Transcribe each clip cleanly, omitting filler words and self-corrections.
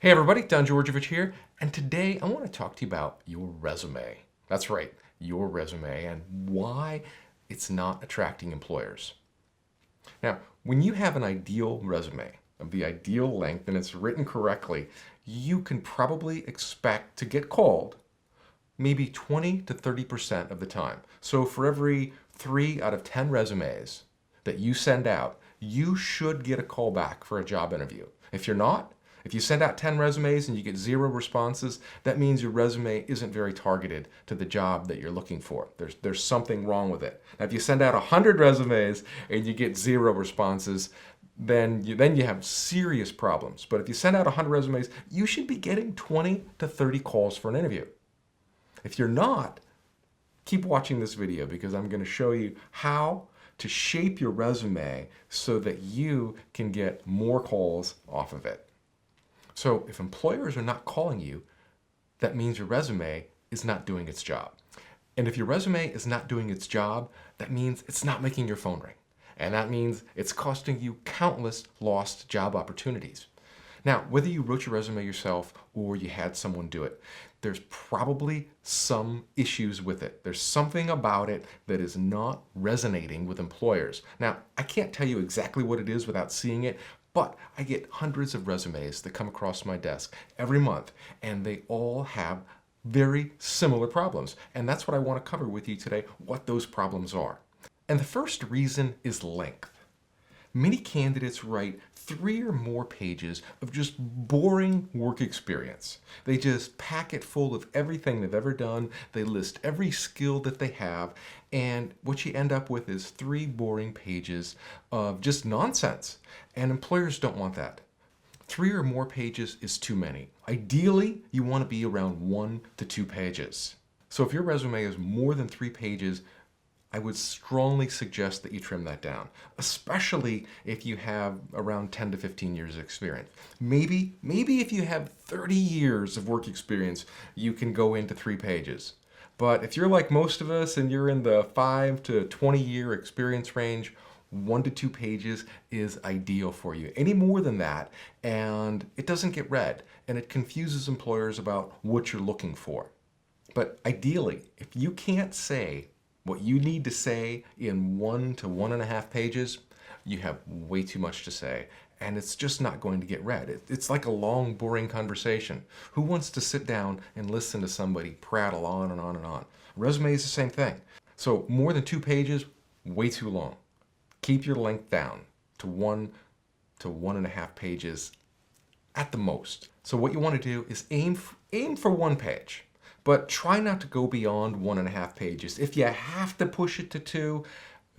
Hey everybody, Don Georgievich here, and today I want to talk to you about your resume. That's right, your resume and why it's not attracting employers. Now, when you have an ideal resume of the ideal length and it's written correctly, you can probably expect to get called maybe 20 to 30% of the time. So for every 3 out of 10 resumes that you send out, you should get a call back for a job interview. If you're not, if you send out 10 resumes and you get 0 responses, that means your resume isn't very targeted to the job that you're looking for. There's something wrong with it. Now, if you send out 100 resumes and you get 0 responses, then you have serious problems. But if you send out 100 resumes, you should be getting 20 to 30 calls for an interview. If you're not, keep watching this video because I'm going to show you how to shape your resume so that you can get more calls off of it. So if employers are not calling you, that means your resume is not doing its job. And if your resume is not doing its job, that means it's not making your phone ring. And that means it's costing you countless lost job opportunities. Now, whether you wrote your resume yourself or you had someone do it, there's probably some issues with it. There's something about it that is not resonating with employers. Now, I can't tell you exactly what it is without seeing it, but I get hundreds of resumes that come across my desk every month, and they all have very similar problems. And that's what I want to cover with you today, what those problems are. And the first reason is length. Many candidates write 3 or more pages of just boring work experience. They just pack it full of everything they've ever done. They list every skill that they have. And what you end up with is 3 boring pages of just nonsense. And employers don't want that. 3 or more pages is too many. Ideally, you want to be around 1 to 2 pages. So if your resume is more than 3 pages, I would strongly suggest that you trim that down, especially if you have around 10 to 15 years of experience. Maybe if you have 30 years of work experience, you can go into 3 pages. But if you're like most of us and you're in the 5 to 20 year experience range, 1 to 2 pages is ideal for you. Any more than that, and it doesn't get read, and it confuses employers about what you're looking for. But ideally, if you can't say what you need to say in 1 to 1.5 pages, you have way too much to say, and it's just not going to get read. It's like a long, boring conversation. Who wants to sit down and listen to somebody prattle on and on and on? Resume is the same thing. So more than 2 pages, way too long. Keep your length down to 1 to 1.5 pages at the most. So what you want to do is aim for 1 page. But try not to go beyond 1.5 pages. If you have to push it to 2,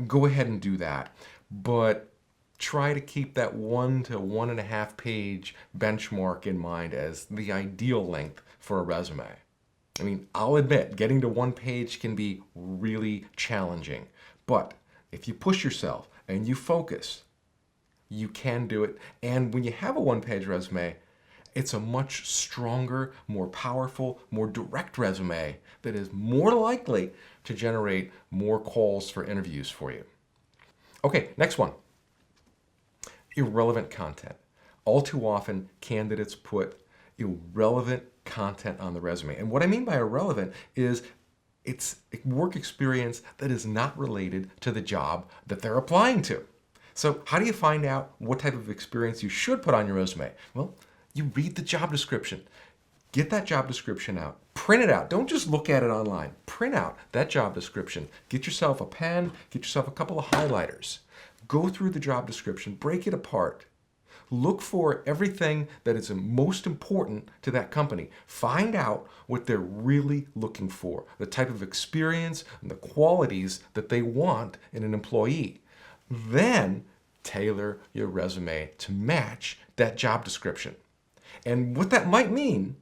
go ahead and do that. But try to keep that 1 to 1.5 page benchmark in mind as the ideal length for a resume. I mean, I'll admit, getting to 1 page can be really challenging. But if you push yourself and you focus, you can do it. And when you have a 1-page resume, it's a much stronger, more powerful, more direct resume that is more likely to generate more calls for interviews for you. Okay, next one. Irrelevant content. All too often, candidates put irrelevant content on the resume. And what I mean by irrelevant is it's work experience that is not related to the job that they're applying to. So how do you find out what type of experience you should put on your resume? Well, you read the job description. Get that job description out. Print it out. Don't just look at it online. Print out that job description. Get yourself a pen. Get yourself a couple of highlighters. Go through the job description. Break it apart. Look for everything that is most important to that company. Find out what they're really looking for, the type of experience and the qualities that they want in an employee. Then tailor your resume to match that job description. And what that might mean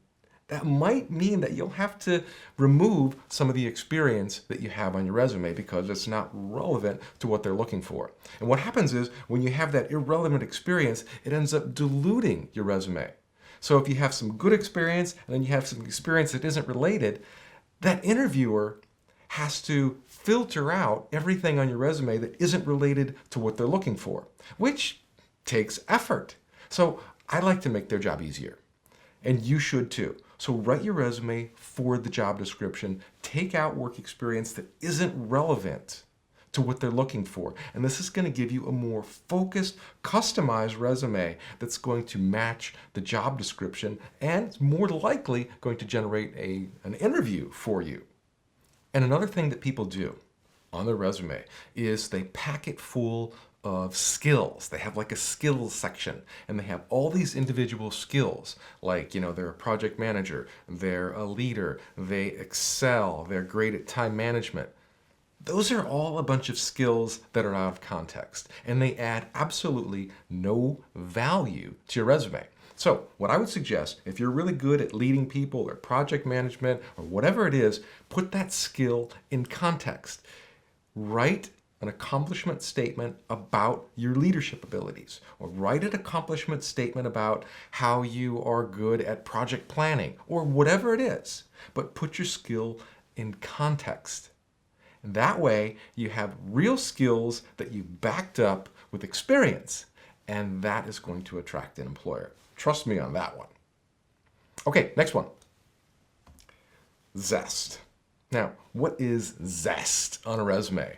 that you'll have to remove some of the experience that you have on your resume because it's not relevant to what they're looking for. And what happens is when you have that irrelevant experience, it ends up diluting your resume. So if you have some good experience and then you have some experience that isn't related, that interviewer has to filter out everything on your resume that isn't related to what they're looking for, which takes effort. So I like to make their job easier. And you should too. So write your resume for the job description. Take out work experience that isn't relevant to what they're looking for. And this is going to give you a more focused, customized resume that's going to match the job description and more likely going to generate an interview for you. And another thing that people do on their resume is they pack it full of skills. They have like a skills section and they have all these individual skills like, they're a project manager, they're a leader, they excel, they're great at time management. Those are all a bunch of skills that are out of context and they add absolutely no value to your resume. So what I would suggest, if you're really good at leading people or project management or whatever it is, put that skill in context. Write an accomplishment statement about your leadership abilities, or write an accomplishment statement about how you are good at project planning, or whatever it is, but put your skill in context. And that way, you have real skills that you backed up with experience, and that is going to attract an employer. Trust me on that one. Okay, next one. Zest. Now, what is zest on a resume?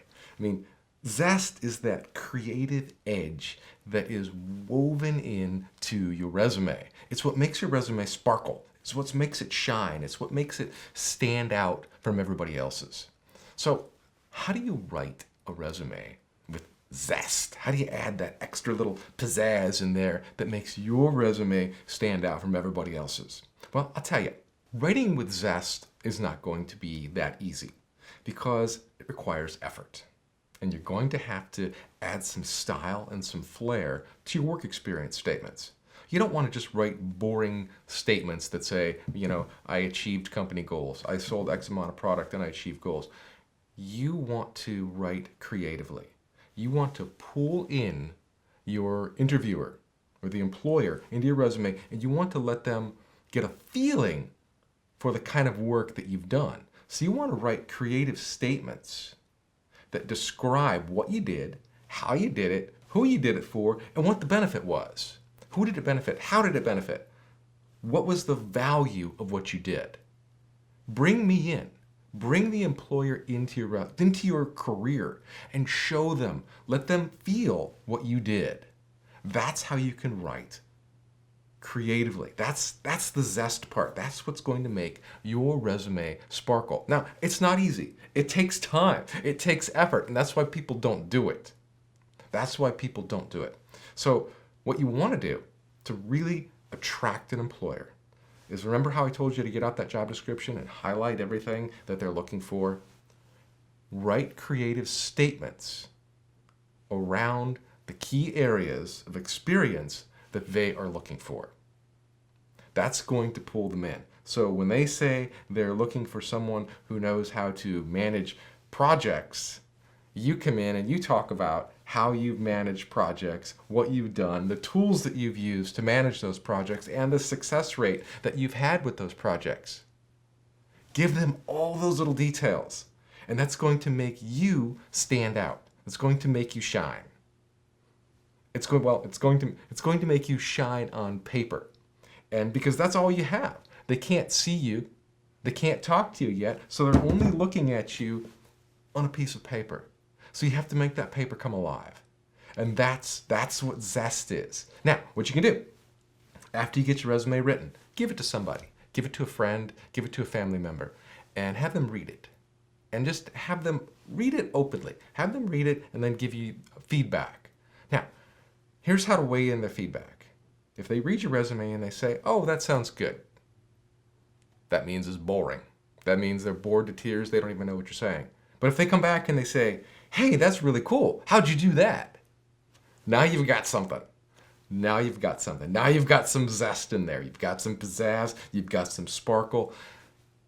Zest is that creative edge that is woven into your resume. It's what makes your resume sparkle. It's what makes it shine. It's what makes it stand out from everybody else's. So, how do you write a resume with zest? How do you add that extra little pizzazz in there that makes your resume stand out from everybody else's? Well, I'll tell you, writing with zest is not going to be that easy because it requires effort. And you're going to have to add some style and some flair to your work experience statements. You don't want to just write boring statements that say, I achieved company goals. I sold X amount of product and I achieved goals. You want to write creatively. You want to pull in your interviewer or the employer into your resume, and you want to let them get a feeling for the kind of work that you've done. So you want to write creative statements that describe what you did, how you did it, who you did it for, and what the benefit was. Who did it benefit? How did it benefit? What was the value of what you did? Bring me in. Bring the employer into your career and show them. Let them feel what you did. That's how you can write creatively. That's the zest part. That's what's going to make your resume sparkle. Now, it's not easy. It takes time. It takes effort, and that's why people don't do it. That's why people don't do it. So what you want to do to really attract an employer is, remember how I told you to get out that job description and highlight everything that they're looking for? Write creative statements around the key areas of experience that they are looking for. That's going to pull them in. So when they say they're looking for someone who knows how to manage projects, you come in and you talk about how you've managed projects, what you've done, the tools that you've used to manage those projects, and the success rate that you've had with those projects. Give them all those little details, and that's going to make you stand out. It's going to make you shine. It's going to make you shine on paper. And because that's all you have. They can't see you. They can't talk to you yet, so they're only looking at you on a piece of paper. So you have to make that paper come alive. And that's what zest is. Now, what you can do, after you get your resume written, give it to somebody. Give it to a friend, give it to a family member, and have them read it. And just have them read it openly. Have them read it and then give you feedback. Now, here's how to weigh in their feedback. If they read your resume and they say, oh, that sounds good, that means it's boring. That means they're bored to tears. They don't even know what you're saying. But if they come back and they say, hey, that's really cool. How'd you do that? Now you've got something. Now you've got something. Now you've got some zest in there. You've got some pizzazz. You've got some sparkle.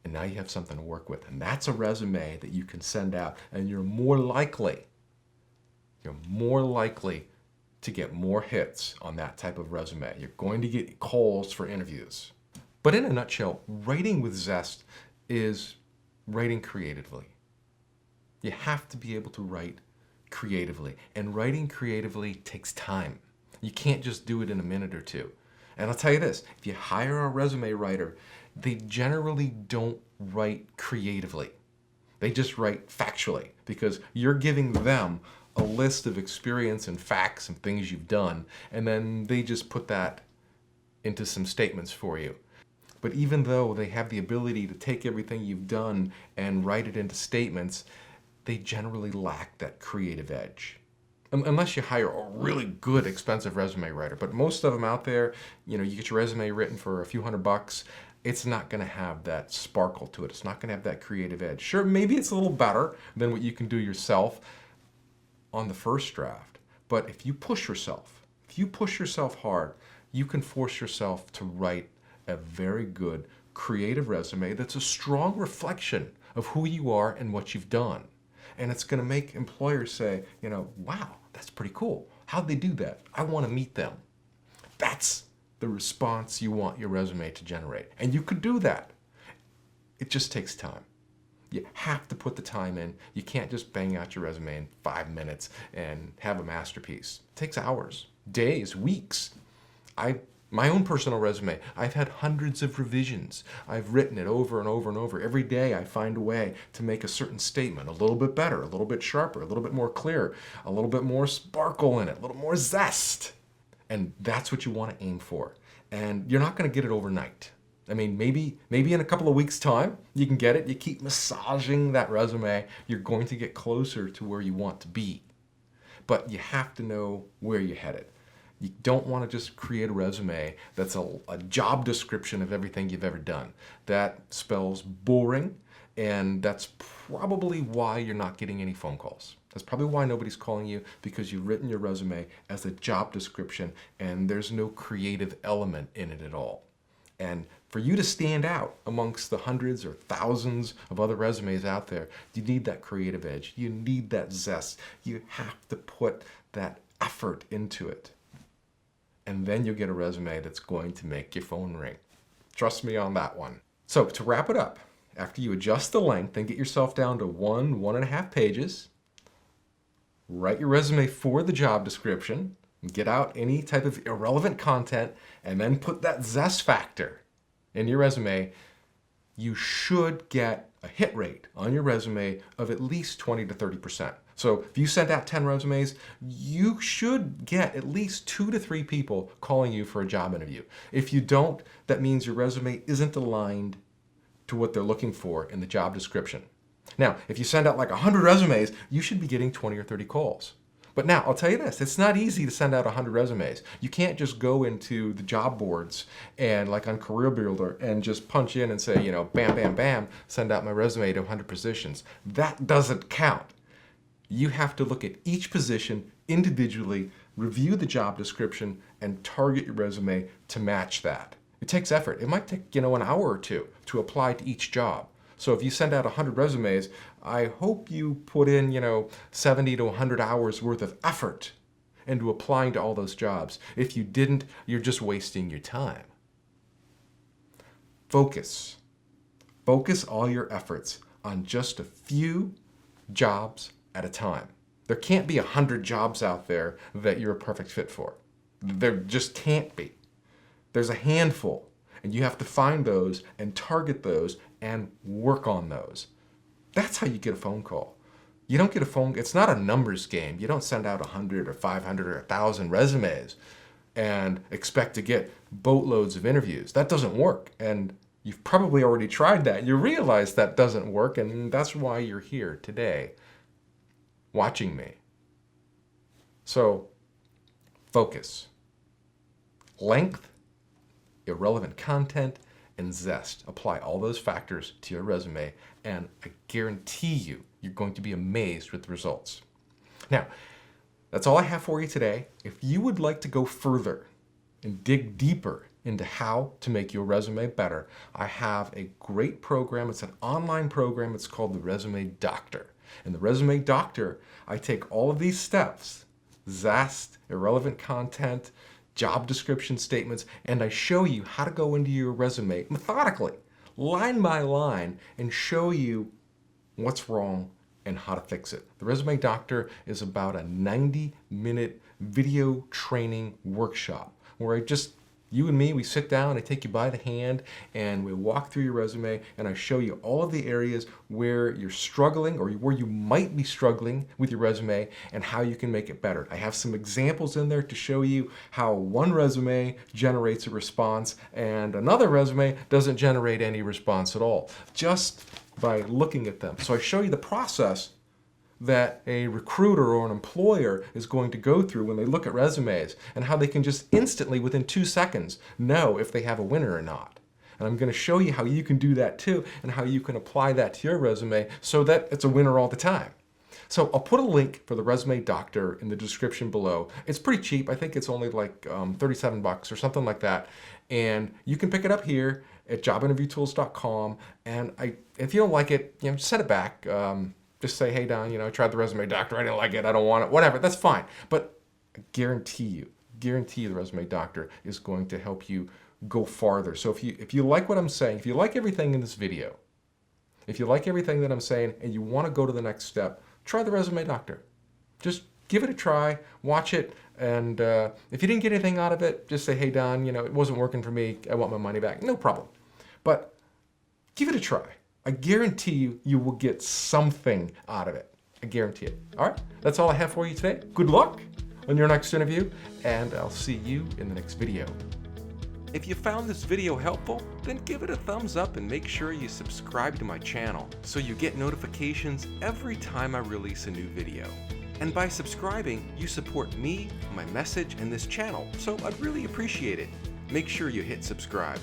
And now you have something to work with. And that's a resume that you can send out. And you're more likely to get more hits on that type of resume. You're going to get calls for interviews. But in a nutshell, writing with zest is writing creatively. You have to be able to write creatively. And writing creatively takes time. You can't just do it in a minute or two. And I'll tell you this, if you hire a resume writer, they generally don't write creatively. They just write factually because you're giving them a list of experience and facts and things you've done, and then they just put that into some statements for you. But even though they have the ability to take everything you've done and write it into statements, they generally lack that creative edge. Unless you hire a really good, expensive resume writer. But most of them out there, you get your resume written for a few $100, it's not going to have that sparkle to it. It's not going to have that creative edge. Sure, maybe it's a little better than what you can do yourself on the first draft. But if you push yourself hard, you can force yourself to write a very good, creative resume that's a strong reflection of who you are and what you've done. And it's going to make employers say, wow, that's pretty cool. How'd they do that? I want to meet them. That's the response you want your resume to generate. And you could do that. It just takes time. You have to put the time in. You can't just bang out your resume in 5 minutes and have a masterpiece. It takes hours, days, weeks. My own personal resume, I've had hundreds of revisions. I've written it over and over and over. Every day I find a way to make a certain statement a little bit better, a little bit sharper, a little bit more clear, a little bit more sparkle in it, a little more zest. And that's what you want to aim for. And you're not going to get it overnight. I mean, maybe in a couple of weeks' time, you can get it. You keep massaging that resume, you're going to get closer to where you want to be. But you have to know where you're headed. You don't want to just create a resume that's a job description of everything you've ever done. That spells boring, and that's probably why you're not getting any phone calls. That's probably why nobody's calling you, because you've written your resume as a job description and there's no creative element in it at all. And for you to stand out amongst the hundreds or thousands of other resumes out there, you need that creative edge. You need that zest. You have to put that effort into it. And then you'll get a resume that's going to make your phone ring. Trust me on that one. So to wrap it up, after you adjust the length and get yourself down to 1.5 pages, write your resume for the job description, get out any type of irrelevant content, and then put that zest factor in your resume, you should get a hit rate on your resume of at least 20 to 30%. So if you send out 10 resumes, you should get at least 2 to 3 people calling you for a job interview. If you don't, that means your resume isn't aligned to what they're looking for in the job description. Now, if you send out like 100 resumes, you should be getting 20 or 30 calls. But now, I'll tell you this, it's not easy to send out 100 resumes. You can't just go into the job boards and like on CareerBuilder and just punch in and say, bam, bam, bam, send out my resume to 100 positions. That doesn't count. You have to look at each position individually, review the job description, and target your resume to match that. It takes effort. It might take, an hour or two to apply to each job. So if you send out 100 resumes, I hope you put in, 70 to 100 hours worth of effort into applying to all those jobs. If you didn't, you're just wasting your time. Focus. Focus all your efforts on just a few jobs at a time. There can't be 100 jobs out there that you're a perfect fit for. There just can't be. There's a handful, and you have to find those and target those and work on those. That's how you get a phone call. You don't get a phone, it's not a numbers game. You don't send out 100 or 500 or 1,000 resumes and expect to get boatloads of interviews. That doesn't work. And you've probably already tried that. You realize that doesn't work, and that's why you're here today watching me. So, focus. Length, irrelevant content, and zest. Apply all those factors to your resume, and I guarantee you're going to be amazed with the results. Now, that's all I have for you today. If you would like to go further and dig deeper into how to make your resume better, I have a great program. It's an online program. It's called the Resume Doctor. In the Resume Doctor, I take all of these steps, zest, irrelevant content, job description statements, and I show you how to go into your resume methodically, line by line, and show you what's wrong and how to fix it. The Resume Doctor is about a 90-minute video training workshop where I just You and me, we sit down, I take you by the hand, and we walk through your resume, and I show you all of the areas where you're struggling or where you might be struggling with your resume and how you can make it better. I have some examples in there to show you how one resume generates a response and another resume doesn't generate any response at all, just by looking at them. So I show you the process that a recruiter or an employer is going to go through when they look at resumes and how they can just instantly, within 2 seconds, know if they have a winner or not. And I'm going to show you how you can do that too and how you can apply that to your resume so that it's a winner all the time. So I'll put a link for the Resume Doctor in the description below. It's pretty cheap. I think it's only like 37 bucks or something like that. And you can pick it up here at jobinterviewtools.com. And if you don't like it, set it back. Just say, hey, Don, I tried the Resume Doctor. I didn't like it. I don't want it. Whatever. That's fine. But I guarantee you the Resume Doctor is going to help you go farther. So if you like what I'm saying, if you like everything in this video, if you like everything that I'm saying and you want to go to the next step, try the Resume Doctor. Just give it a try, watch it, and if you didn't get anything out of it, just say, hey, Don, it wasn't working for me. I want my money back. No problem. But give it a try. I guarantee you will get something out of it. I guarantee it. All right, that's all I have for you today. Good luck on your next interview, and I'll see you in the next video. If you found this video helpful, then give it a thumbs up and make sure you subscribe to my channel so you get notifications every time I release a new video. And by subscribing, you support me, my message, and this channel, so I'd really appreciate it. Make sure you hit subscribe.